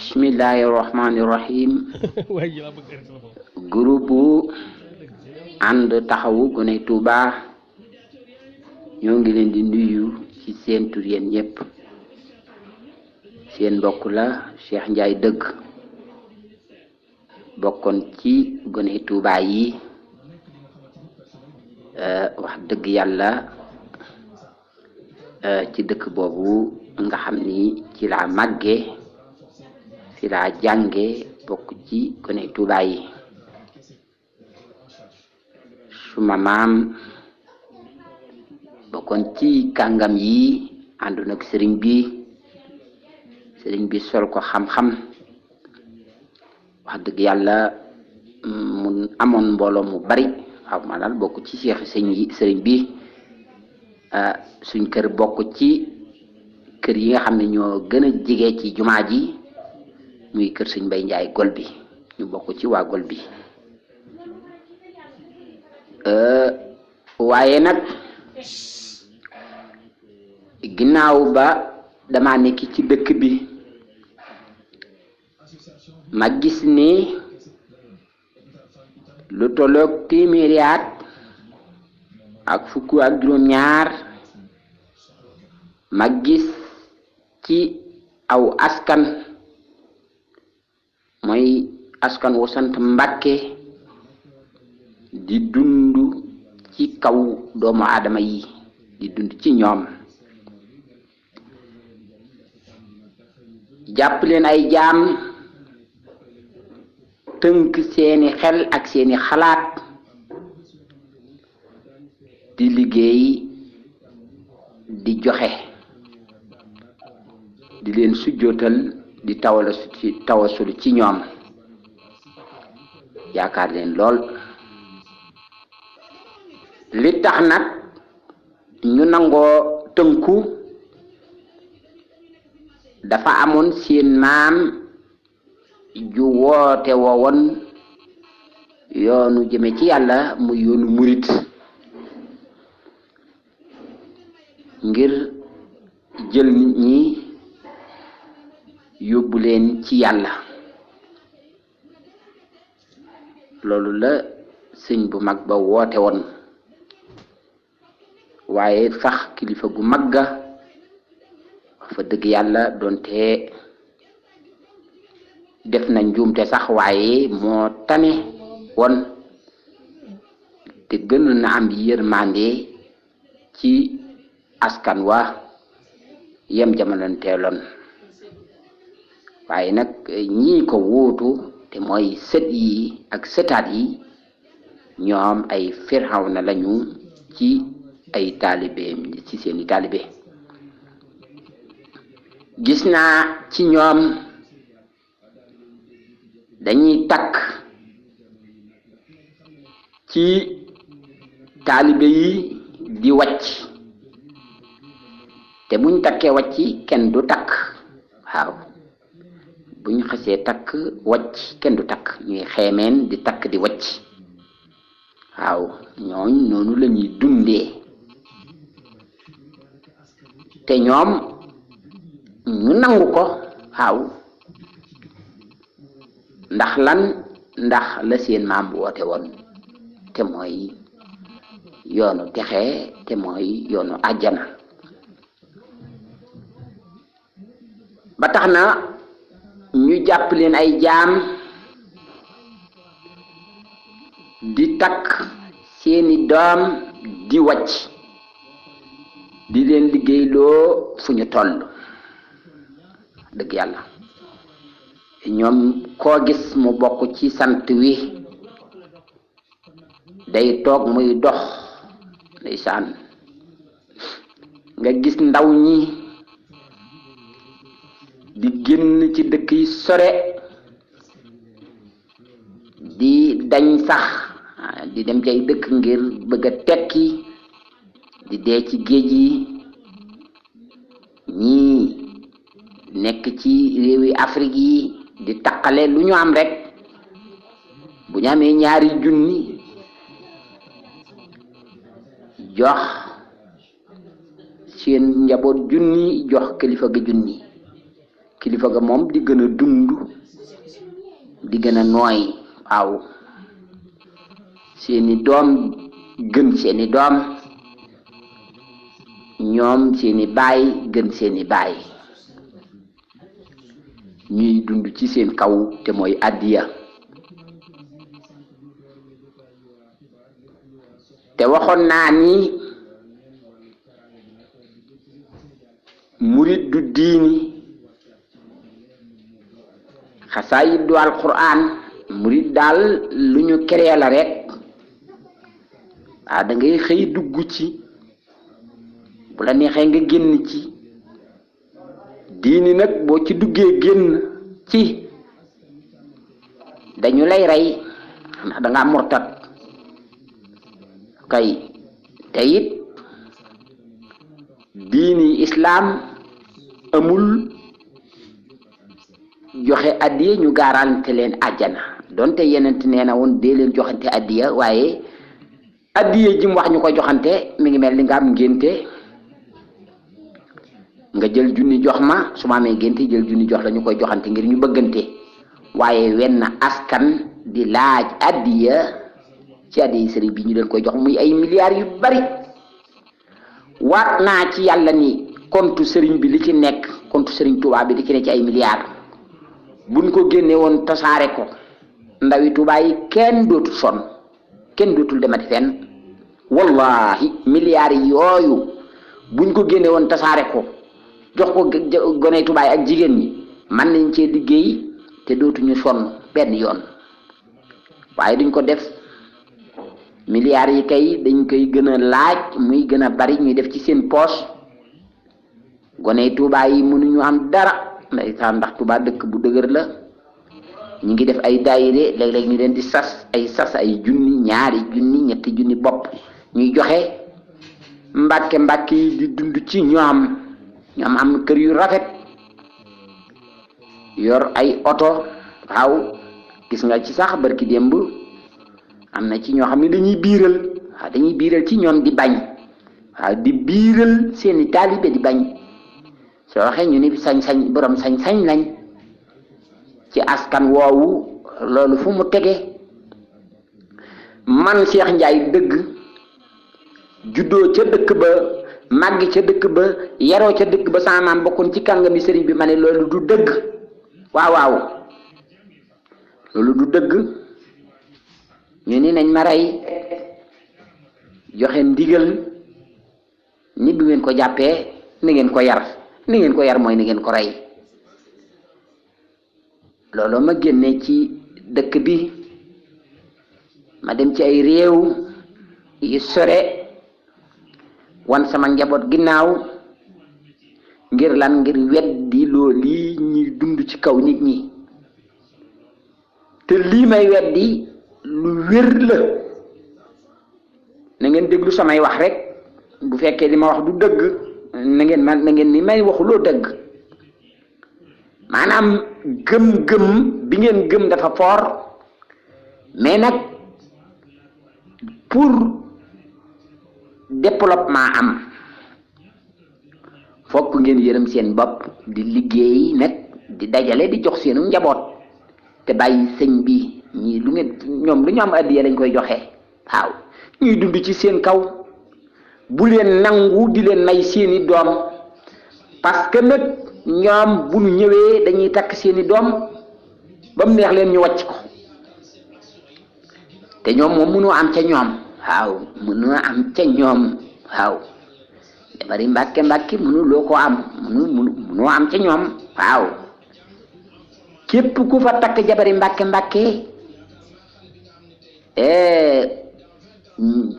Bismillahirrahmanirrahim. Groupe ànd taxawu gone Touba ñoo ngi leen di nuyu ci seen tur yéen ñëpp. Seen mbokk la Cheikh Ndiaye dëgg bokkoon ci gone Touba yi wax dëgg yàlla ci dëkk boobu nga xam ni ci laa màgge ci laa jànge bokk ci gone Touba yi. Suma maam bokkoon ci kàngam yi àndoon ak sëriñ bi sol ko xam-xam wax dëgg yàlla mu amoon mbooloo mu bari waaw ma daal bokk ci sëriñ bi suñ kër bokk ci kër yi nga xam ne ñoo gën a jege ci jumaa ji muy kër sëñ Mbay Njaay gol bi ñu bokk ci waa gol bi. waaye nag ginnaaw ba dama nekk ci dëkk bi ma gis ni lu tolloog téeméeri at ak fukk ak juróom-ñaar ma gis ci aw askan mooy askan wu sant Mbàkke di dund ci kaw doomu aadama yi di dund ci ñoom jàpp leen ay jaam tënk seeni xel ak seeni xalaat di liggéey di joxe di leen sujjootal di tawasul ci ñoom yaakaar leen lool. li tax nag ñu nangoo tënku dafa amoon seen maam ju woote woon yoonu jëme ci yàlla muy yoonu murit ngir jël nit ñi yóbbu leen ci yàlla. loolu la sëñ bu mag ba woote woon waaye sax kilifa gu magga wax fa dëgg yàlla doonte def na njuumte sax waaye moo tane woon te gën na am yërmande ci askan wa yem jamononteeloon waaye nag ñii ko wuutu te mooy sët yi ak sëtaat yi ñoom ay Firawna lañu ci ay taalibe ci seeni taalibe. gis naa ci ñoom dañuy takk ci taalibe yi di wàcc te buñ takkee wàcc kenn du takk waaw buñ xasee takk wàcc kenn du takk ñuy xeemeen di takk di wàcc waaw ñooñ noonu lañuy dundee te ñoom ñu nangu ko waaw ndax lan ndax la seen maam woote woon te mooy yoonu texe te mooy yoonu àjjana. ba tax na ñu jàpp leen ay jaam di takk seeni doom di wàcc di leen liggéeyloo fu ñu toll dëgg yàlla. ñoom koo gis mu bokk ci sant wi day toog muy dox ndeysaan nga gis ndaw ñi di génn ci dëkk yi sore di dañ sax di dem ci ay dëkk ngir bëgg a tekki di dee ci géej yi ñii nekk ci réewi Afrique yi di taqale lu ñu am rek bu ñu amee ñaari junni jox seen njaboot junni jox kilifa ga junni kilifa ga moom di gën a dund di gën a nooy waaw seeni doom gën seeni doom ñoom seeni baay gën seeni baay ñuy dund ci seen kaw te mooy addiya te waxoon naa ni murid du diini xasaayid du alquran murid daal lu ñu créé la rek da ngay xëy dugg ci bu la neexee nga génn ci diini nag boo ci duggee génn ci dañu lay rey ndax da ngaa murtat kay te it diini islam amul joxe addiya ñu garanti leen àjjana donte yenent nee na woon dee leen joxante addiya waaye addiya ji mu wax ñu koy joxante mi ngi mel ni nga am ngénte nga jël junni jox ma su ma amee ngénte jël junni jox la ñu koy joxante ngir ñu bëggante waaye wenn askan di laaj addiya ci addiya sëriñ bi ñu leen koy jox muy ay milliards yu bari waat naa ci yàlla ni compte sëriñ bi li ci nekk compte sëriñ Touba bi li ci nekk ci ay milliards buñ ko génne woon tasaare ko ndawi Touba yi kenn dootul sonn kenn dootul demati fenn wallahi milliards yooyu buñ ko génne woon tasaare ko jox ko gone Touba yi ak jigéen ñi man nañ cee liggéey te dootuñu sonn benn yoon waaye duñ ko def milliards yi kay dañ koy gën a laaj muy gën a bari ñuy def ci seen poche gone Touba yi mënuñu am dara ndeysaan ndax Touba dëkk bu dëgër la ñu ngi def ay daayire léeg-léeg ñu leen di sas ay junni ñaari junni ñetti junni bopp ñuy joxe mbàkke yi di dund ci ñoom am kër yu rafet yor ay oto waaw gis nga ci sax barki démb am na ci ñoo xam ne dañuy biiral ci ñoom di bañ waaw di biiral seeni taalibe di bañ soo waxee ñu ni sañ-sañ borom sañ-sañ lañ ci askan woowu loolu fu mu tege man Cheikh Ndiaye dëgg juddoo ca dëkk ba màgg ca dëkk ba yaroo ca dëkk ba sama maam bokkoon ci kàngami sëriñ bi ma ne loolu du dëgg waaw loolu du dëgg ñu ni nañ ma rey joxe ndigal ni bi ngeen ko jàppee ni ngeen ko yar mooy ni ngeen ko rey loolu ma génne ci dëkk bi ma dem ci ay réew yu sore wan sama njaboot ginnaaw ngir lan ngir weddi loolu lii ñuy dund ci kaw nit ñi te lii may weddi lu wér la na ngeen déglu samay wax rek bu fekkee li ma wax du dëgg na ngeen ni may waxuloo dëgg maanaam gëm-gëm bi ngeen gëm dafa fort mais nag pour développement am fokk ngeen yërëm seen bopp di liggéey nag di dajale di jox seenu njaboot te bàyyi sëñ bi ñii lu ngeen ñoom lu ñu am addiya lañ koy joxe waaw ñuy dund ci seen kaw bu leen nangu di leen may seeni doom parce que nag ñoom bu ñu ñëwee dañuy takk seeni doom ba mu neex leen ñu wàcc ko te ñoom moom mënoo am ca ñoom waaw mënoo am ca ñoom waaw jabari mbàkke mënu loo ko am mënoo am ca ñoom waaw képp ku fa takk jabari mbàkke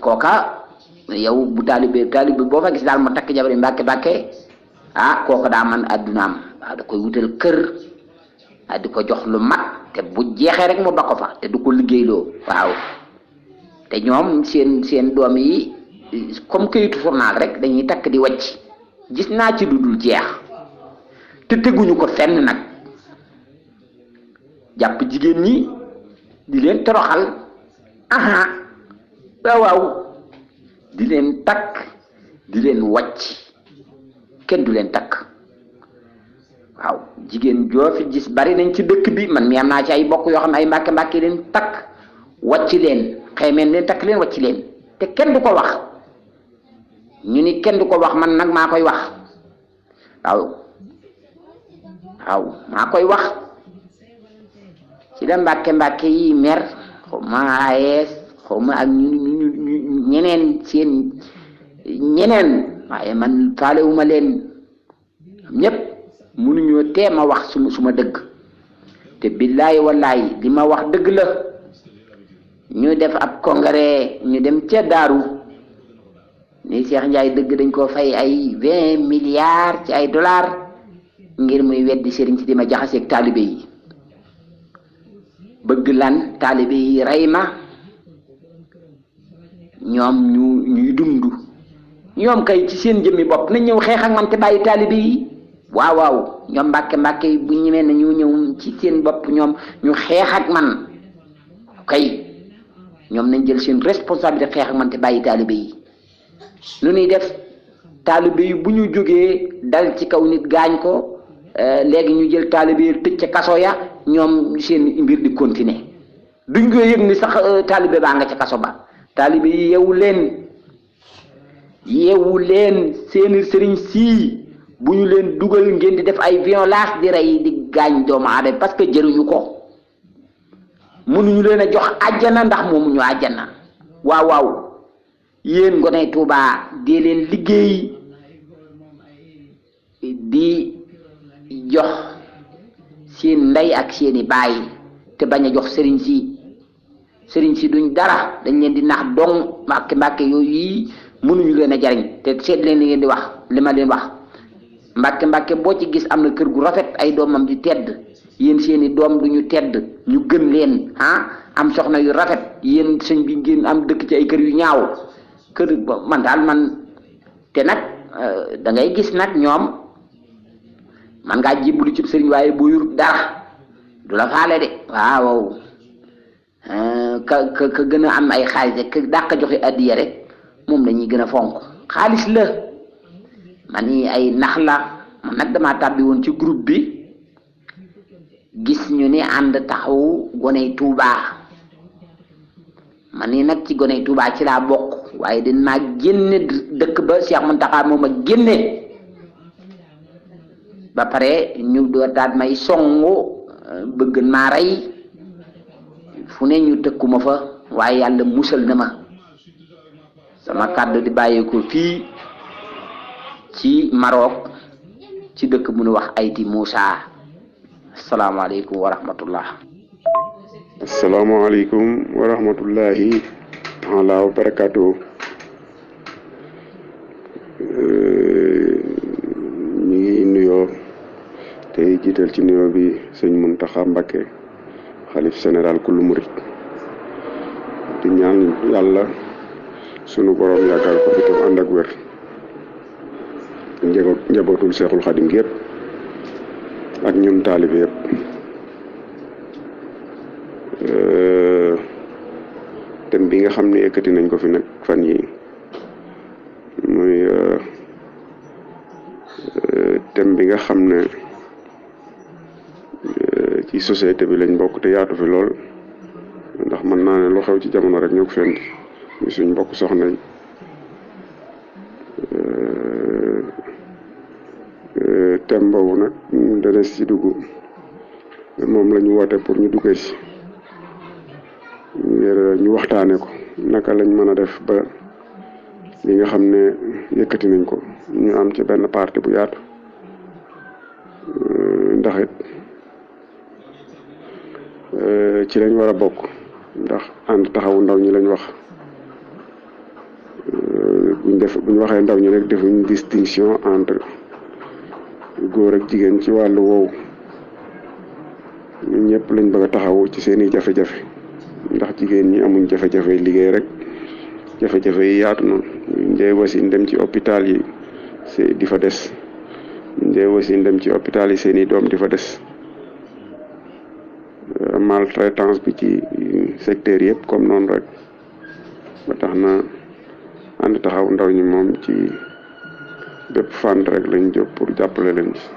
kooka yow bu taalibe boo fa gis daal ma takk jabari mbàkke kooka daa man addunaam waaw da koy wutal kër di ko jox lu mat te bu jeexee rek mu ba ko fa te du ko liggéeyloo waaw te ñoom seen doom yi comme këyitu journal rek dañuy takk di wàcc gis naa ci dudul jeex te teguñu ko fenn nag jàpp jigéen ñi di leen toroxal waaw di leen takk di leen wàcc kenn du leen takk waaw jigéen joo fi gis bari nañ ci dëkk bi man mi am naa ci ay bokk yoo xam ne ay mbàkke leen takk wàcc leen xeymeen leen takk leen wàcc leen te kenn du ko wax ñu ni kenn du ko wax man nag maa koy wax waaw maa koy wax ci la mbàkke yi mer xaw ma ayees xaw ma ak ñu ñeneen seen ñeneen waaye man faalewuma leen ñëpp mënuñoo tee ma wax suma dëgg te billaay wallaay li ma wax dëgg la ñu def ab congrès ñu dem ca Daaru ni Cheikh Ndiaye dëgg dañ ko fay ay 20 milliards ci ay dollars ngir muy weddi sëriñ si di ma jaxaseeg taalibe yi bëgg lan taalibe yi rey ma ñoom ñuy dund ñoom kay ci seen jëmmi bopp nañ ñëw xeex ak man te bàyyi taalibe yi waaw ñoom mbàkke yi bu ñemee na ñu ñëw ci seen bopp ñoom ñu xeex ak man kay ñoom nañ jël seen responsabilité xeex ak man te bàyyi taalibe yi lu ñuy def taalibe yi bu ñu jógee dal ci kaw nit gaañ ko léegi ñu jël taalibe yi tëj ca kaso ya ñoom seen mbir di continuer duñ ko yëg ni sax taalibe baa nga ca kaso ba taalibe yi yeewu leen seeni sëriñ sii bu ñu leen dugal ngeen di def ay violence di rey di gaañ doomu aadama parce que jëruñu ko mënuñu leen a jox àjjana ndax moomuñu àjjana waaw yéen goney Tuubaa dee leen liggéey di jox seen ndey ak seeni baay te bañ a jox sëriñ si duñ dara dañ leen di nax dong mbàkke yooyu yi mënuñu leen a jariñ te seet leen li ngeen di wax li ma leen wax mbàkke boo ci gis am na kër gu rafet ay doomam di tedd yéen seeni doom duñu tedd ñu gën leen am soxna yu rafet yéen sëñ bi ngeen am dëkk ci ay kër yu ñaaw kër man te nag da ngay gis nag ñoom man ngaa jébbalu ci sëriñ waaye boo yor dara du la faale de waaw ka gën a am ay xaalis rek ka dàq joxe addiya rek moom lañuy gën a fonk xaalis la man ni ay nax la man nag damaa tàbbi woon ci groupe bi gis ñu ni ànd taxawu goney Tuubaa man ni nag ci goney Tuubaa ci laa bokk waaye dañ maa génne dëkk ba Cheikh Mountakha moom a génne ba pare ñu daal may songu bëgg maa rey fu ne ñu tëkkuma fa waaye yàlla musal na ma sama kàddu di bàyyeekoo fii ci Maroc ci dëkk bu ñu wax Ayti Moussa asalaamaaleykum wa rahmatullah. asalaamaaleykum wa rahmatullahi wa barakaatu. ñu ngi nuyoo tey jiital ci nuyoo bi sëñ Muntaxa Mbakke xalif général kullu murit di ñaan yàlla sunu borom yàggal ko fi tam ànd ak wér njabootul seexul xadim gi yëpp ak ñun taalibe yëpp thème bi nga xam ne yëkkati nañ ko fi nag fan yi muy thème bi nga xam ne ci société bi lañ bokk te yaatu fi lool ndax mën naa ne lu xew ci jamono rek ñoo ko fendi muy suñ mbokk soxna yi thème boobu nag dana si dugg moom la ñu woote pour ñu duggee si ngir ñu waxtaane ko naka lañ mën a def ba li nga xam ne yëkkati nañ ko ñu am ci benn parti bu yaatu ndax it ci lañ war a bokk ndax ànd taxawu ndaw ñi lañ wax buñ waxee ndaw ñi rek defuñ distinction entre góor ak jigéen ci wàllu woowu ñun ñëpp lañ bëgg a taxawu ci seeni jafe-jafe ndax jigéen ñi amuñ jafe-jafe liggéey rek jafe-jafe yi yaatu noonu njëy wasin dem ci hôpital yi di fa des njëy wasin dem ci hôpital yi seeni doom di fa des maltraitance bi ci secteur yëpp comme noonu rek ba tax na ànd taxaw ndaw ñi moom ci bépp fànn rek lañ jóg pour jàppale leen ci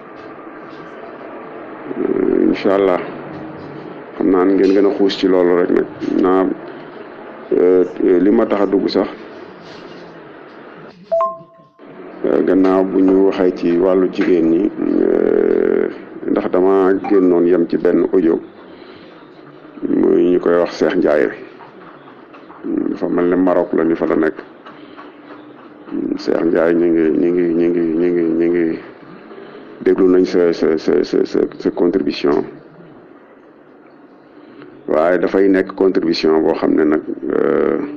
incha allah xam naa ngeen gën a xuus ci loolu rek nag naa li ma tax a dugg sax gannaaw bu ñu waxee ci wàllu jigéen ñi ndax dama génnoon yem ci benn audio muy ñu koy wax Cheikh Ndiaye dafa mel ne Maroc la ni fa la nekk Cheikh Ndiaye ñu ngi déglu nañ sa contribution waaye dafay nekk contribution boo xam ne nag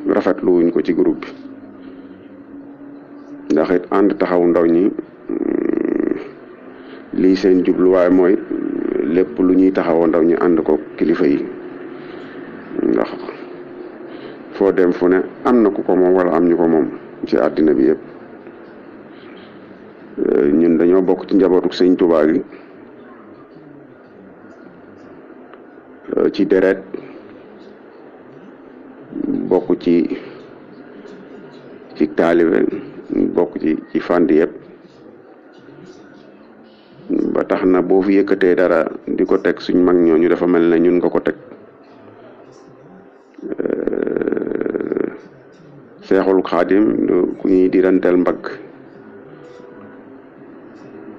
rafetlu wuñ ko ci groupe bi ndax it ànd taxawu ndaw ñi lii seen jubluwaay mooy lépp lu ñuy taxawoo ndaw ñi ànd ko kilifa yi ndax foo dem fu ne am na ku ko moom wala am ñu ko moom ci àddina bi yëpp ñun dañoo bokk ci njabootu sëñ Tuubaa gi ci deret bokk ci taalibe bokk ci fànn yëpp ba tax na boo fi yëkkatee dara di ko teg suñ mag ñooñu dafa mel ne ñun nga ko teg Seexul Xaadim du ku ñuy dirantel mbagg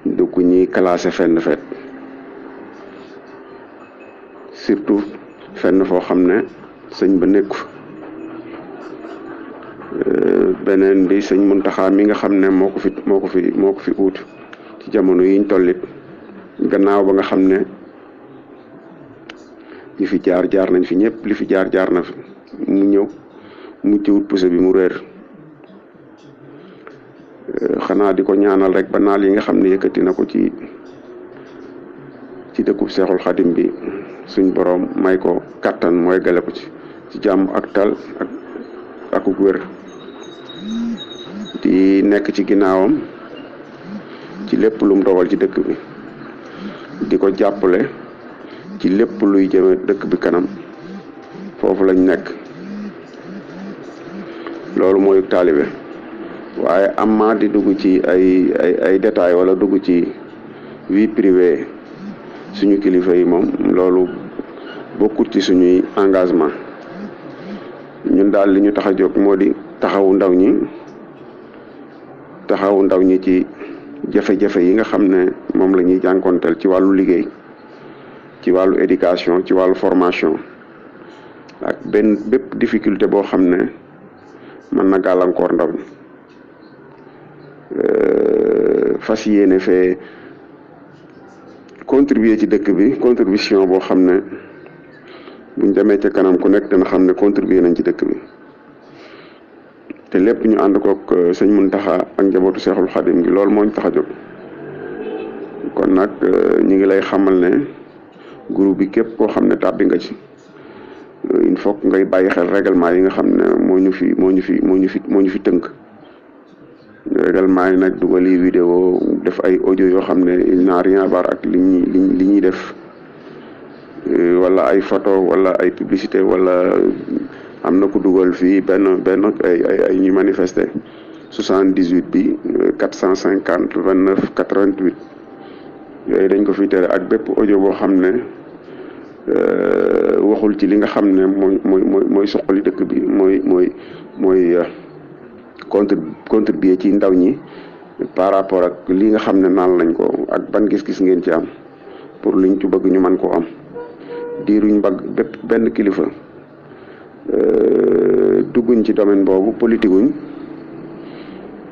du ku ñuy classé fenn fet surtout fenn foo xam ne sëñ ba nekku beneen bi sëñ Muntaxa mi nga xam ne moo ko fi uut ci jamono yiñ tollit gannaaw ba nga xam ne ñi fi jaar nañ fi ñëpp li fi jaar na fi mu ñëw mu ciwut pousse bi mu réer xanaa di ko ñaanal rek ba naal yi nga xam ne yëkkati na ko ci dëkkub Seexul Xadim bi suñ borom may ko kattan mooy gale ko ci jàmm ak tal ak wér di nekk ci ginnaawam ci lépp lum dogal ci dëkk bi di ko jàppale ci lépp luy jëme dëkk bi kanam foofu lañ nekk loolu mooy taalibe waaye amma di dugg ci ay détails wala dugg ci vie privée suñu kilifa yi moom loolu bokkut ci suñuy engagement ñun daal li ñu tax a jóg moo di taxawu ndaw ñi ci jafe-jafe yi nga xam ne moom la ñuy jànkonteel ci wàllu liggéey ci wàllu éducation ci wàllu formation ak bépp difficulté boo xam ne mën na gàllankoor ndaw ñi fas yéene fee contribuer ci dëkk bi contribution boo xam ne buñ demee ca kanam ku nekk dana xam ne contribuer nañ ci dëkk bi te lépp ñu ànd kook sëñ Muntaxa ak njabootu Seexul Xadim gi loolu moo ñu tax a jóg kon nag ñu ngi lay xamal ne groupe bi képp koo xam ne tàbbi nga ci il faut que ngay bàyyi xel règlement yi nga xam ne moo ñu fi tënk règlement yi nag dugali vidéo def ay audio yoo xam ne il n'a rien à voir ak li ñuy def wala ay photo wala ay publicité wala am na ku dugal fii benn ay ñu manifester 78 bi 450 29 88 yooyu dañ ko fi tere ak bépp audio boo xam ne waxul ci li nga xam ne mooy soxali dëkk bi mooy contribuer ci ndaw ñi par rapport ak li nga xam ne naan lañ ko ak ban gis-gis ngeen ci am pour liñ ci bëgg ñu mën koo am diiruñ mbagg bépp benn kilifa dugguñ ci domaine boobu politique wuñ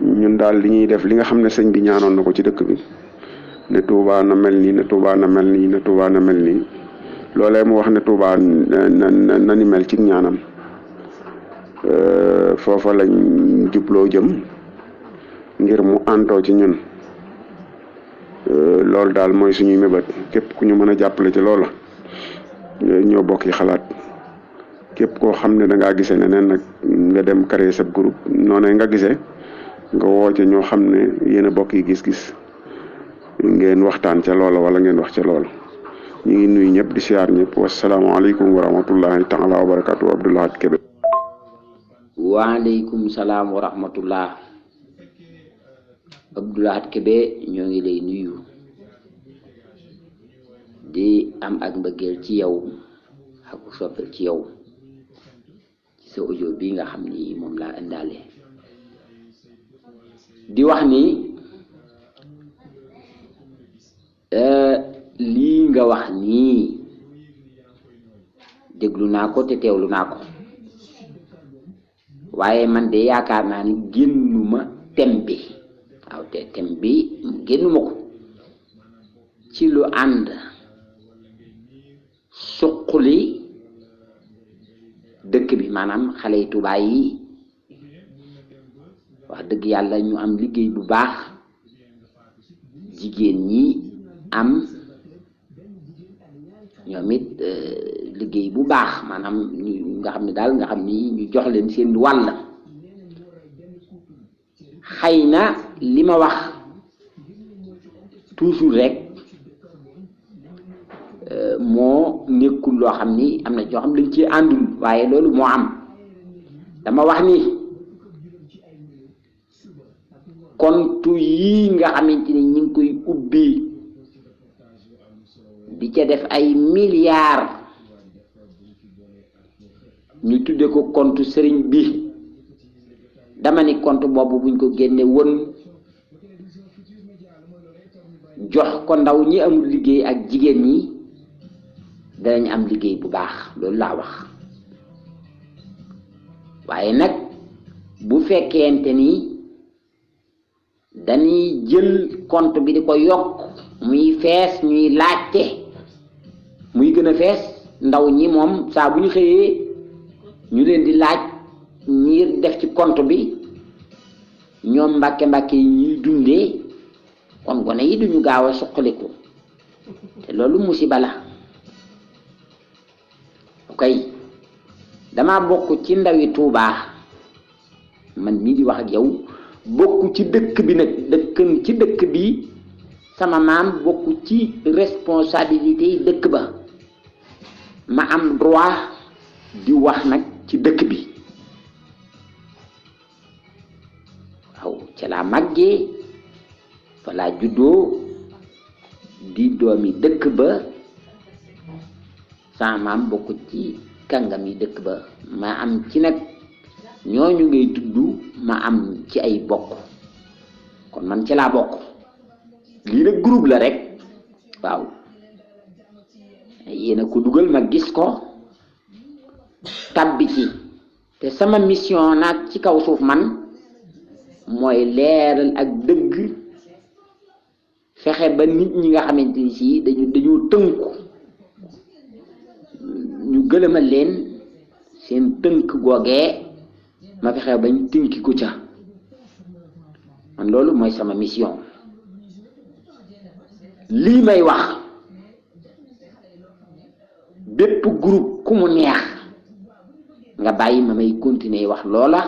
ñun daal li ñuy def li nga xam ne sëñ bi ñaanoon na ko ci dëkk bi ne Touba na mel nii ne Touba na mel nii ne Touba na mel nii loolee mu wax ne Touba na ni mel ci ñaanam foofa lañ jubloo jëm ngir mu àntoo ci ñun loolu daal mooy suñuy mébét képp ku ñu mën a jàppale ci loola ñoo bokki xalaat képp koo xam ne da ngaa gisee neneen nag nga dem créer sa groupe noonu nga gisee nga woote ñoo xam ne yéen a bokk yi gis-gis ngeen waxtaan ca loola wala ngeen wax ca loola ñu ngi nuyu ñëpp di siyaar ñëpp wasalaamaaleykum wa rahmatullahi taala wa barakatu Abdou Lahad Kébé. waaleykum salaam wa rahmatullah Abdou Lahad Kébé ñoo ngi lay nuyu di am ak mbëggeel ci yow ak soppeel ci yow ci sa audio bi nga xam ni moom laa indaale di wax ni lii nga wax nii déglu naa ko te teewlu naa ko waaye man de yaakaar naa ni génnuma tem bi waaw te tem bi génnuma ko ci lu ànd suqali dëkk bi maanaam xale yi Tuubaa yi wax dëgg yàlla ñu am liggéey bu baax jigéen ñi am ñoom it liggéey bu baax maanaam ñu nga xam ne daal nga xam ni ñu jox leen seen wàll xëy na li ma wax toujours rek moo nekkul loo xam ni am na joo xam dañ ci àndul waaye loolu moo am dama wax ni kontu yii nga xamante ni ñu ngi koy ubbi di ca def ay milliards ñu tudde ko compte sëriñ bi dama ni compte boobu buñ ko génne woon jox ko ndaw ñi amul liggéey ak jigéen ñi danañ am liggéey bu baax loolu laa wax waaye nag bu fekkente ni dañuy jël compte bi di ko yokk muy fees ñuy laajte muy gën a fees ndaw ñi moom saa bu ñu xëyee ñu leen di laaj ñi def ci compte bi ñoom mbàkke yi ñuy dundee kon gone yi duñu gaaw a suqaliku te loolu musiba la kay dama bokk ci ndawi Tuubaa man mii di wax ak yow bokk ci dëkk bi nag dëkkan ci dëkk bi sama maam bokk ci responsabilité yi dëkk ba ma am droit di wax nag ci dëkk bi waaw ca laa màggee fa laa juddoo di doomi dëkk ba sama maam bokk ci kàngam yi dëkk ba ma am ci nag ñooñu ngay tudd ma am ci ay bokk kon man ci laa bokk lii nag groupe la rek waaw yéena ko dugal ma gis ko tabbi ci te sama mission nag ci kaw suuf man mooy leeral ak dëgg fexe ba nit ñi nga xamante ni si dañu tënku ñu gëlëmal leen seen tënk googee ma fexe bañ tënki ko ca man loolu mooy sama mission lii may wax bépp groupe ku mu neex nga bàyyi ma may continuer wax loola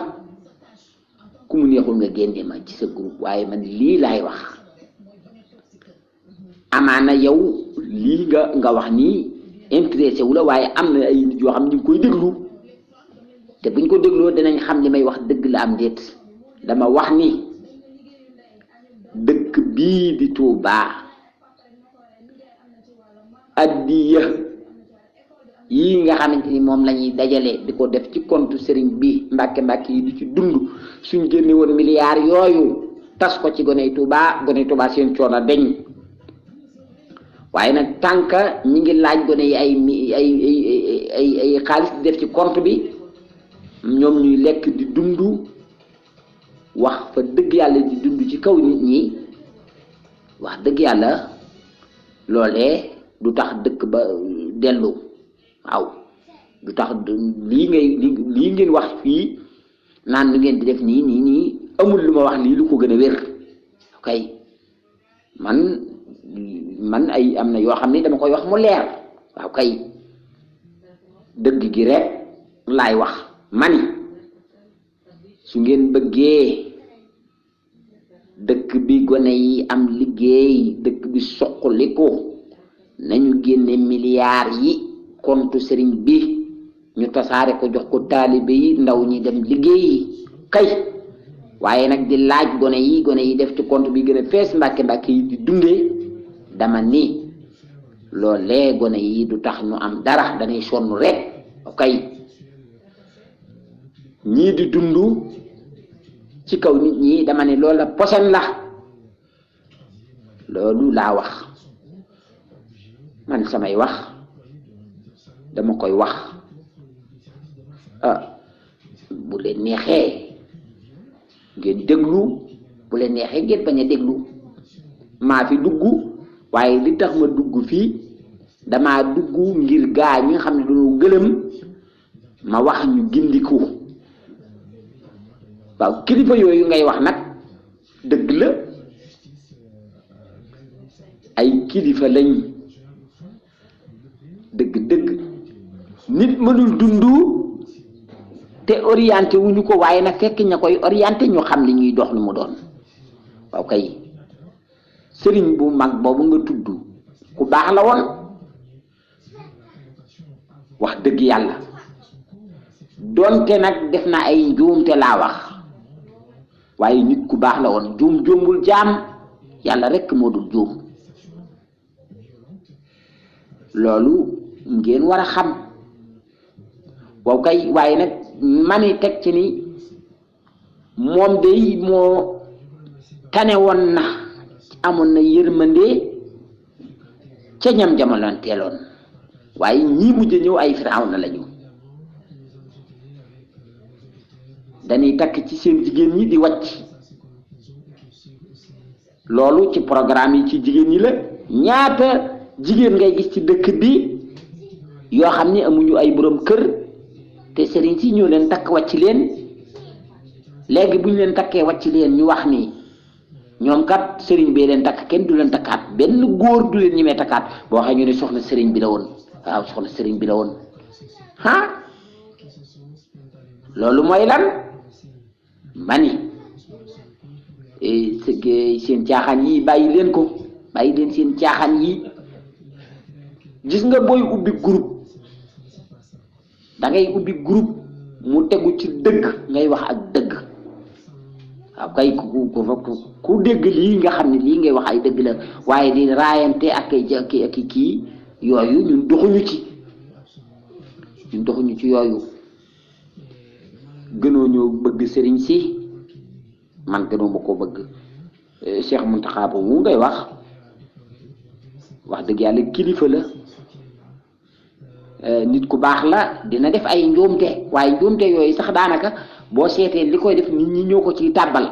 ku mu neexul nga génne ma ci sa groupe waaye man lii laay wax amaana yow lii nga wax nii intéressé wu la waaye am na ay nit yoo xam ne ñu ngi koy déglu te buñ ko dégloo dinañ xam li may wax dëgg la am déet dama wax ni dëkk bii di Tuubaa addiya yii nga xamante ni moom la ñuy dajale di ko def ci compte sëriñ bi mbàkke yi di ci dund suñ génne woon milliards yooyu tas ko ci goney Tuubaa seen coono deñ waaye nag tànk ñi ngi laaj gone yi ay xaalis di def ci compte bi ñoom ñuy lekk di dund wax fa dëgg yàlla di dund ci kaw nit ñi wax dëgg yàlla loolee du tax dëkk ba dellu waaw du tax lii ngeen wax fii naan lu ngeen di def nii amul lu ma wax lii lu ko gën a wér kay man ay am na yoo xam ne dama koy wax mu leer waaw kay dëgg gi rek laay wax mani su ngeen bëggee dëkk bi gone yi am liggéey dëkk bi soqaliku nañu génne milliards yi compte sëriñ bi ñu tasaare ko jox ko taalibe yi ndaw ñi dem liggéey kay waaye nag di laaj gone yi def ci compte bi gën a fees mbàkke yi di dundee dama ni loolee gone yi du tax ñu am dara dañuy sonn rek ok ñii di dund ci kaw nit ñi dama ne loola posen la loolu laa wax man samay wax dama koy wax bu leen neexee ngeen déglu bu leen neexee ngeen bañ a déglu maa fi dugg waaye li tax ma dugg fii damaa dugg ngir gaa ñi nga xam ne dañoo gëlëm ma wax ñu gindiku waaw kilifa yooyu ngay wax nag dëgg la ay kilifa lañ dëgg nit mënul dund te orienté wuñu ko waaye nag fekk ña koy orienté ñu xam li ñuy dox lu mu doon waaw kay sëriñ bu mag boobu nga tudd ku baax la woon wax dëgg yàlla doonte nag def na ay njuumte laa wax waaye nit ku baax la woon juum jombul jaam yàlla rekk moo dul juum loolu ngeen war a xam waaw kay waaye nag mani teg ci ni moom day moo tane woon na amoon na yërmande ca ñam jamonoonteeloon waaye ñii mujj ñëw ay Firawna lañu dañuy takk ci seen jigéen ñi di wàcc loolu ci programme yi ci jigéen ñi la ñaata jigéen ngay gis ci dëkk bi yoo xam ni amuñu ay borom kër te sëriñ si ñoo leen takk wàcc leen léegi bu ñu leen takkee wàcc leen ñu wax ni ñoom kat sëriñ bee leen takk kenn du leen takkaat benn góor du leen ñemee takkaat boo waxee ñu ne soxna sëriñ bi la woon waaw soxna sëriñ bi la woon loolu mooy lan mani seen caaxaan yi bàyyi leen ko bàyyi leen seen caaxaan yi gis nga booy ubbi groupe da ngay ubbi groupe mu tegu ci dëgg ngay wax ak dëgg waaw kay ku dégg lii nga xam ne lii ngay wax ay dëgg la waaye di raayante ak kii yooyu ñun doxuñu ci yooyu gënoo ñoo bëgg sëriñ si man gënoo ma ko bëgg Cheikh Mountakha boobu ngay wax dëgg yàlla kilifa la nit ku baax la dina def ay njuumte waaye njuumte yooyu sax daanaka boo seetee li koy def nit ñi ñoo ko ciy tàbbal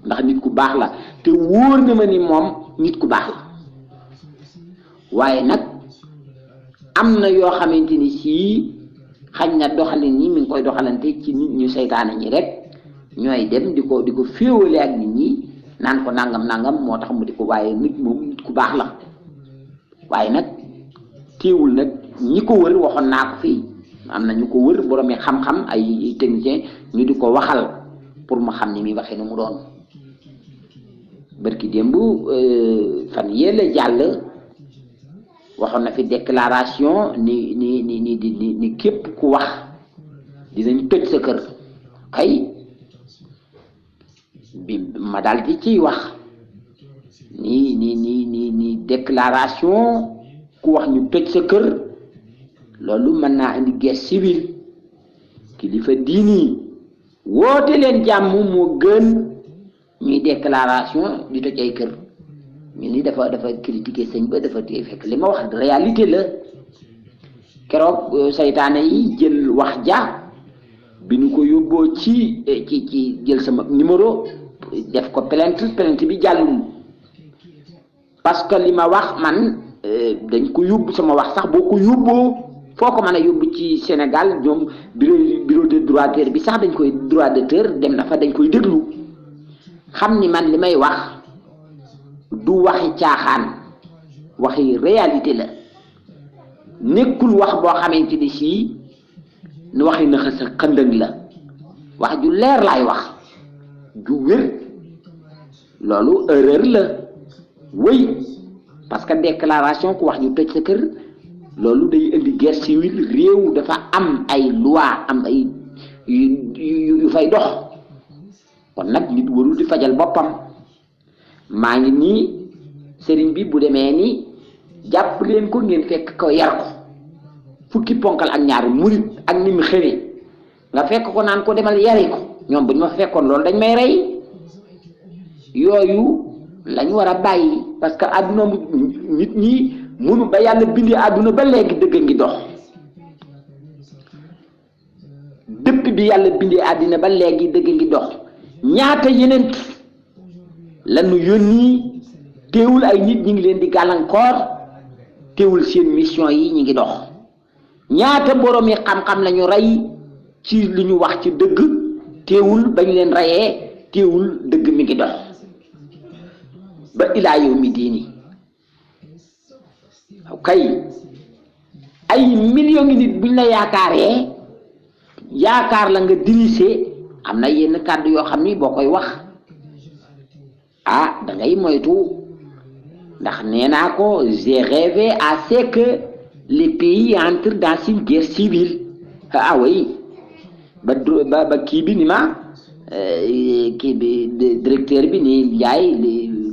ndax nit ku baax la te wóor na ma ni moom nit ku baax la waaye nag am na yoo xamante ni sii xañ na doxalin ñi mi ngi koy doxalante ci nit ñu seytaane ñi rek ñooy dem di ko féewale ak nit ñi naan ko nangam moo tax mu di ko waaye nit moom nit ku baax la waaye nag téewul nag ñi ko wër waxoon naa ko fii am na ñu ko wër boroomi xam-xam ay technicien ñu di ko waxal pour mu xam ni mi waxee ni mu doon barki démb fan yéele jàll waxoon na fi déclaration ni képp ku wax dinañ tëj sa kër kay bi ma daal di ciy wax ni déclaration ku wax ñu tëj sa kër loolu mën naa indi guerre civile kilifa diini woote leen jàmm moo gën ñuy déclaration di tëj ay kër ñu ni dafa critiquer sëñ ba dafa téye fekk li ma wax réalité la keroog saytaane yi jël wax ja bi ñu ko yóbboo ci jël sama numéro def ko plainte bi jàllul parce que li ma wax man dañ ko yóbbu sama wax sax boo ko yóbboo foo ko mën a yóbbu ci Sénégal ñoom bureau de droiteur bi sax dañ koy droit d'auteur dem na fa dañ koy déglu xam ni man li may wax du waxi caaxaan waxi réalité la nekkul wax boo xamante ni sii nu waxi na xës a xëndëng la wax ju leer laay wax ju wér loolu erreur la wéy parce que déclaration ku wax ñu tëj sa kër loolu day indi guerre civile réew dafa am ay loi am ay yu fay dox kon nag nit warul di fajal boppam maa ngi nii sëriñ bi bu demee ni jàpp leen ko ngeen fekk ko yar ko fukki ponkal ak ñaar murit ak ni mu xëre nga fekk ko naan ko demal yari ko ñoom bu ñu ma fekkoon loolu dañ may rey yooyu lañ war a bàyyi parce que àdduna nit ñi mënu ba yàlla bindee àdduna ba léegi dëgg ngi dox dëpp bi yàlla bindee àddina ba léegi dëgg ngi dox ñaata yeneen lañu yónni teewul ay nit ñi ngi leen di gàllankoor teewul seen mission yi ñi ngi dox ñaata borom yi xam-xam lañu rey ci li ñu wax ci dëgg teewul bañ leen reyee teewul dëgg mi ngi dox ba ilaa yow mi diini kay ay millions ngi nit buñ la yaakaaree yaakaar la nga dirigé am na yenn kàddu yoo xam ni boo koy wax da ngay moytu ndax nee naa ko j'ai rêvé à ce que les pays entrent dans une guerre civile oui ba kii bi ni ma kii bi directeur bi ni Ndiaye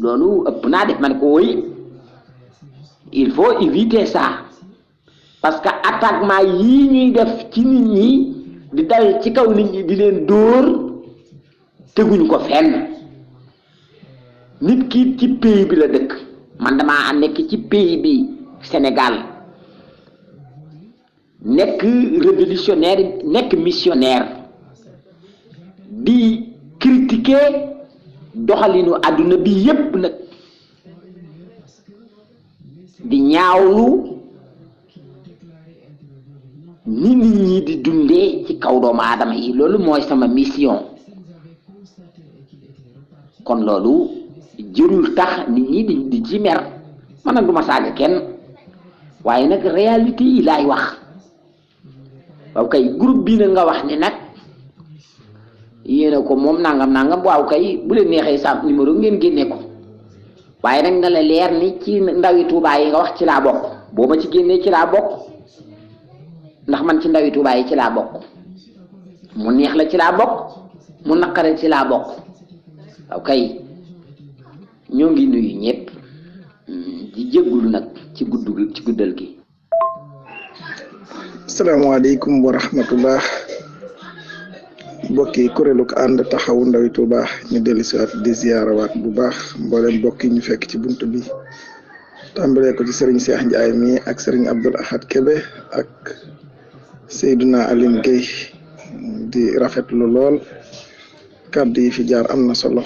loolu ëpp naa def man ko woy il faut éviter ça parce que attaquement yii ñuy def ci nit ñi di dal ci kaw nit ñi di leen dóor teguñu ko fenn nit ki ci pays bi la dëkk man damaa nekk ci pays bi Sénégal nekk révolutionnaire nekk missionnaire di critiquer doxalinu àdduna bi yépp nag di ñaawlu ni nit ñi di dundee ci kaw doomu aadama yi loolu mooy sama mission kon loolu jërul tax nit ñi di ci mer man nag du ma saaga kenn waaye nag réalité yi laay wax waaw kay groupe bii nag nga wax ni nag yéena ko moom nangam waaw kay bu leen neexee sa numéro ngeen génne ko waaye nag na la leer ni ci ndawi Tuubaa yi nga wax ci laa bokk boo ma ci génnee ci laa bokk ndax man ci ndawi Tuubaa yi ci laa bokk mu neex la ci laa bokk mu naqare ci laa bokk waaw kay ñoo ngi nuyu ñëpp di jéggulu nag ci guddal gi. asalaamaaleykum wa rahmatullah mbokki kuréelu ko ànd taxawu ndawi Tuubaa ñu dellusiwaat di ziyaarawaat bu baax mboolem mbokk yi ñu fekk ci bunt bi tàmbalee ko ci Serigne Cheikh Ndiaye mi ak Serigne Abdoul Ahad Kébé ak Seydina Aline Gueye di rafetlu lool kàddu yi fi jaar am na solo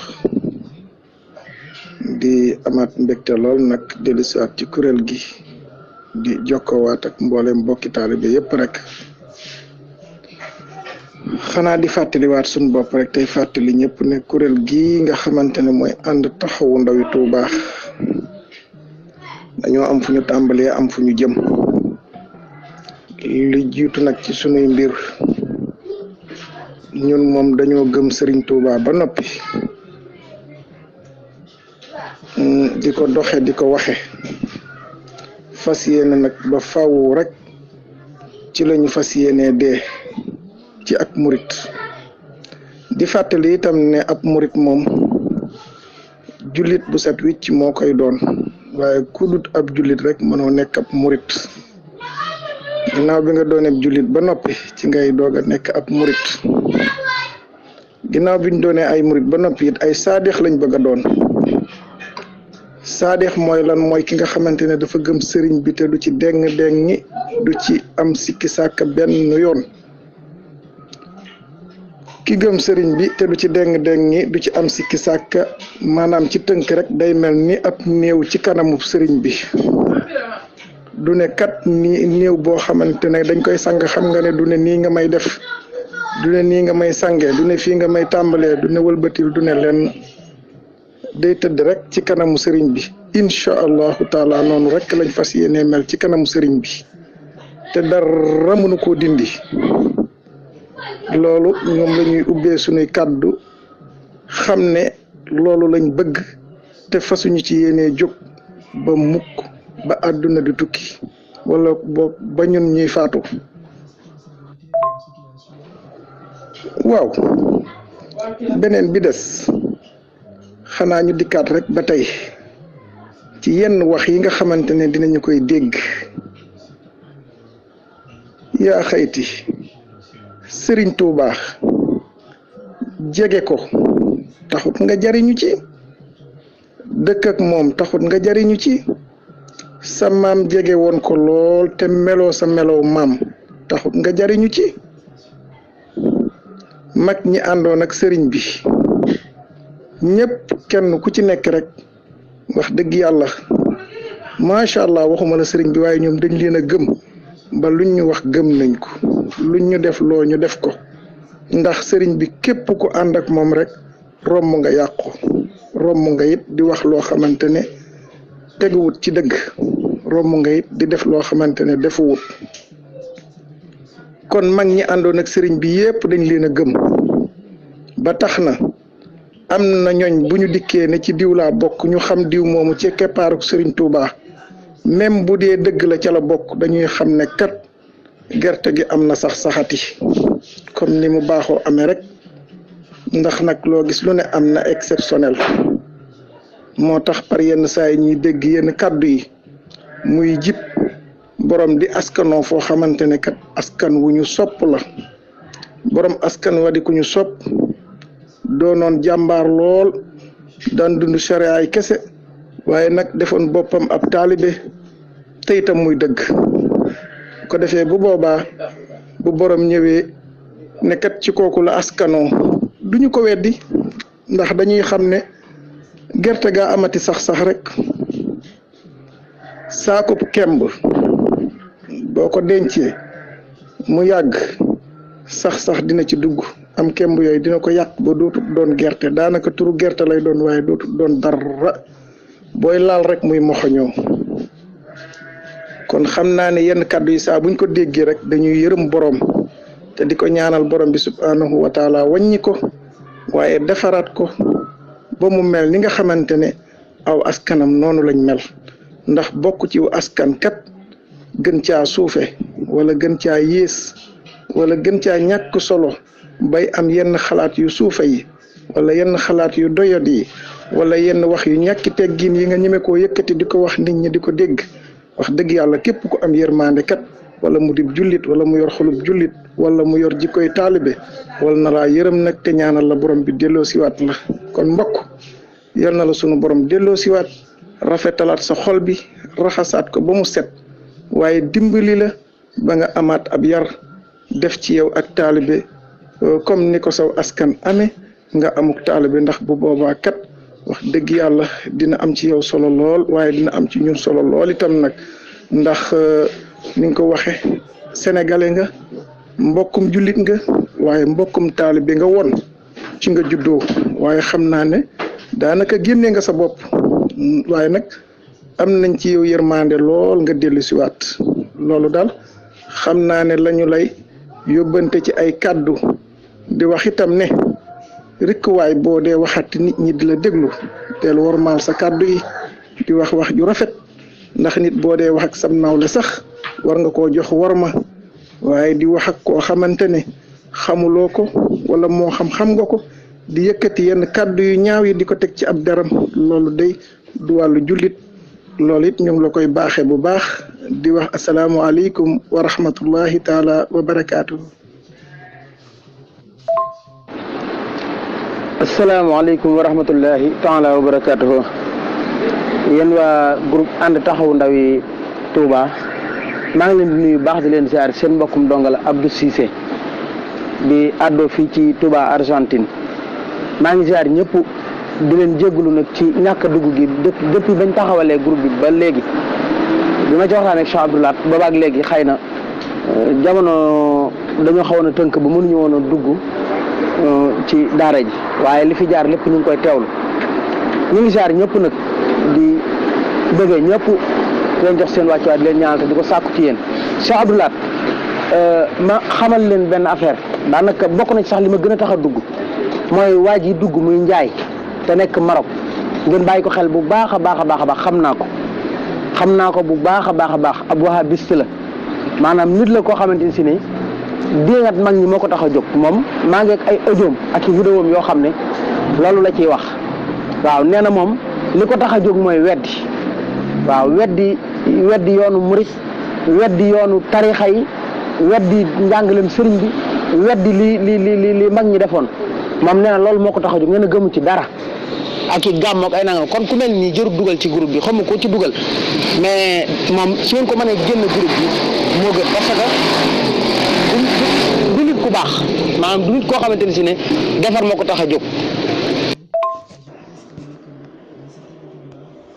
di amaat mbégte lool nag dellusiwaat ci kuréel gi di jokkowaat ak mboolem mbokki taalibe yépp rek xanaa di fàttaliwaat suñu bopp rek tey fàttali ñëpp ne kuréel gi nga xamante ne mooy ànd taxawu ndawi Tuubaa dañoo am fu ñu tàmbalee am fu ñu jëm li jiitu nag ci sunuy mbir ñun moom dañoo gëm Serigne Touba ba noppi di ko doxe di ko waxe fas yéene nag ba faw rek ci lañu fas yéene dee ci ak murit di fàttali itam ne ab murit moom jullit bu set wicc moo koy doon waaye ku dut ab jullit rek mënoo nekk ab murit ginnaaw bi nga doonee jullit ba noppi ci ngay doog a nekk ab murit ginnaaw bi ñu doonee ay murit ba noppi it ay saadeex lañ bëgg a doon saadeex mooy lan mooy ki nga xamante ne dafa gëm sëriñ bi te du ci déng-déngi du ci am sikki sàkk benn yoon ki gëm sëriñ bi te du ci déng-déngi du ci am sikki sàkk maanaam ci tënk rek day mel ni ab néew ci kanamu sëriñ bi du ne kat ni néew boo xamante ne dañ koy sang xam nga ne du ne nii nga may def du ne nii nga may sange du ne fii nga may tàmbalee du ne wëlbatil du ne leen day tëdd rek ci kanamu sëriñ bi incha allahu taala noonu rek lañ fas yéenee mel ci kanamu sëriñ bi te dara mënu koo dindi loolu ñoom la ñuy ubbee suñuy kàddu xam ne loolu lañ bëgg te fasuñu ci yéenee jóg ba mukk ba àdduna di tukki wala ba ñun ñuy faatu waaw beneen bi des xanaa ñu dikkaat rek ba tey ci yenn wax yi nga xamante ne dinañu koy dégg. yaa xayti sëriñ Tuubaa jege ko taxut nga jariñu ci, dëkk ak moom taxut nga jariñu ci, sa maam jege woon ko lool te meloo sa melow maam taxut nga jariñu ci. mag ñi àndoon ak sëriñ bi ñëpp kenn ku ci nekk rek wax dëgg yàlla macha allah, waxuma la sëriñ bi waaye ñoom dañ leen a gëm ba luñ ñu wax gëm nañ ko, luñ ñu def loo ñu def ko, ndax sëriñ bi képp ku ànd ak moom rek romb nga yàqu, romb nga it di wax loo xamante ne teguwut ci dëgg, romb nga it di def loo xamante ne defuwut. kon mag ñi àndoon ak sëriñ bi yépp dañ leen a gëm ba tax na am na ñooñ bu ñu dikkee ne ci diw laa bokk, ñu xam diw moomu ci keppaaruk sëriñ Tuubaa, même bu dee dëgg la ca la bokk, dañuy xam ne kat gerte gi am na sax saxati comme ni mu baaxoo amee rek, ndax nag loo gis lu ne am na exceptionnel. moo tax par yenn saa yi ñuy dégg yenn kàddu yi muy jib borom di askanoo foo xamante ne kat askan wu ñu sopp la, borom askan wa di ku ñu sopp, doonoon jàmbaar lool, daan dund sharia ay kese, waaye nag defoon boppam ab taalibe te itam muy dëgg. ko defee bu boobaa bu borom ñëwee ne kat ci kooku la askanoo duñu ko weddi, ndax dañuy xam ne gerte gaa amati sax rek. saakub kemb boo ko dencee mu yàgg sax dina ci dugg, am kemb yooyu dina ko yàq ba dootut doon gerte, daanaka turu gerte lay doon waaye dootut doon dara, booy laal rek muy moxoñoo. kon xam naa ne yenn kàddu yi saa buñ ko déggee rek dañuy yërëm borom te di ko ñaanal borom bi subhanahu wa taala wàññi ko, waaye defaraat ko ba mu mel ni nga xamante ne aw askanam noonu lañ mel, ndax bokk ci askan kat gën caa suufe wala gën caa yées wala gën caa ñàkk solo bay am yenn xalaat yu suufe yi wala yenn xalaat yu doyat yi wala yenn wax yu ñàkki teggin yi nga ñeme koo yëkkati di ko wax nit ñi di ko dégg. wax dëgg yàlla képp ku am yërmande kat wala mu dib jullit wala mu yor xolub jullit wala mu yor jikkoy taalibe wala na laa yërëm nag te ñaanal la borom bi delloo siwaat la. kon mbokk yal na la sunu borom delloo siwaat, rafetalaat sa xol bi, raxasaat ko ba mu set, waaye dimbali la ba nga amaat ab yar def ci yow ak taalibe comme ni ko saw askan amee nga amuk taalibe, ndax bu boobaa kat wax dëgg yàlla dina am ci yow solo lool, waaye dina am ci ñun solo lool itam nag, ndax ni nga ko waxe sénégalais nga, mbokkum jullit nga, waaye mbokkum taalibe nga woon ci nga juddoo, waaye xam naa ne daanaka génne nga sa bopp, waaye nag am nañ ci yow yërmande lool nga dellu siwaat. loolu daal xam naa ne lañu lay yóbbante ci ay kàddu di wax itam ne rek waay boo dee waxati nit ñi di la déglu teel wormaal sa kàddu yi di wax ju rafet, ndax nit boo dee wax ak sam nawle sax war nga koo jox worma, waaye di wax ak koo xamante ne xamuloo ko wala moo xam nga ko di yëkkati yenn kàddu yu ñaaw yi di ko teg ci ab deram, loolu day du wàllu jullit. loolu it ñu ngi la koy baaxee bu baax di wax asalaamualeykum wa rahmatullahi taala wa barakaatu. asalaamaaleykum wa rahmatullahi taala wa barakaatuhu. yéen waa groupe ànd taxawu ndaw yi Touba maa ngi leen di nuyu baax di leen ziar, seen mbokkum dongal Abdou Cissé di àddoo fii ci Touba Argentine. maa ngi ziar ñëpp di leen jégalu nag ci ñàkk a dugg gi depuis bañ taxawalee groupe bi ba léegi bi ma ci waxtaan ak Cheikh Abdoulaat boobaak léegi xëy na jamono dañoo xawoon a tënk ba mënuñu woon a dugg ci daara ji, waaye li fi jaar lépp ñu ngi koy teewlu. ñu ngi ziar ñëpp nag di bëggee ñëpp di leen jox seen wàccuwaay di leen ñaanal di ko sàkku ci yéen. Cheikh Abdoulaat ma xamal leen benn affaire, daanaka bokk na ci sax li ma gën a tax a dugg mooy waa ji dugg muy njaay te nekk Maroc, ngeen bàyyi ko xel bu baax a baax a baax xam naa ko bu baax a baax ab wahabiste la, maanaam nit la koo xamante ni si ne déngat mag ñi moo ko tax a jóg. moom maa ngi ak ay audioom ak i vidéom yoo xam ne loolu la ciy wax. waaw nee na moom li ko tax a jóg mooy weddi waaw weddi yoonu murit weddi yoonu tarixa yi weddi njàngalem sëriñ bi weddi li mag ñi defoon moom nee na loolu moo ko tax a jóg nee na gëmu ci dara ak i gàmm ak ay nangam kon ku mel nii jërut dugal ci groupe bi xam nga ko ci dugal mais moom su ngeen ko mënee génn groupe bi moo gën parce que du nit ku baax maanaam du nit koo xamante ne si ne defar moo ko tax a jóg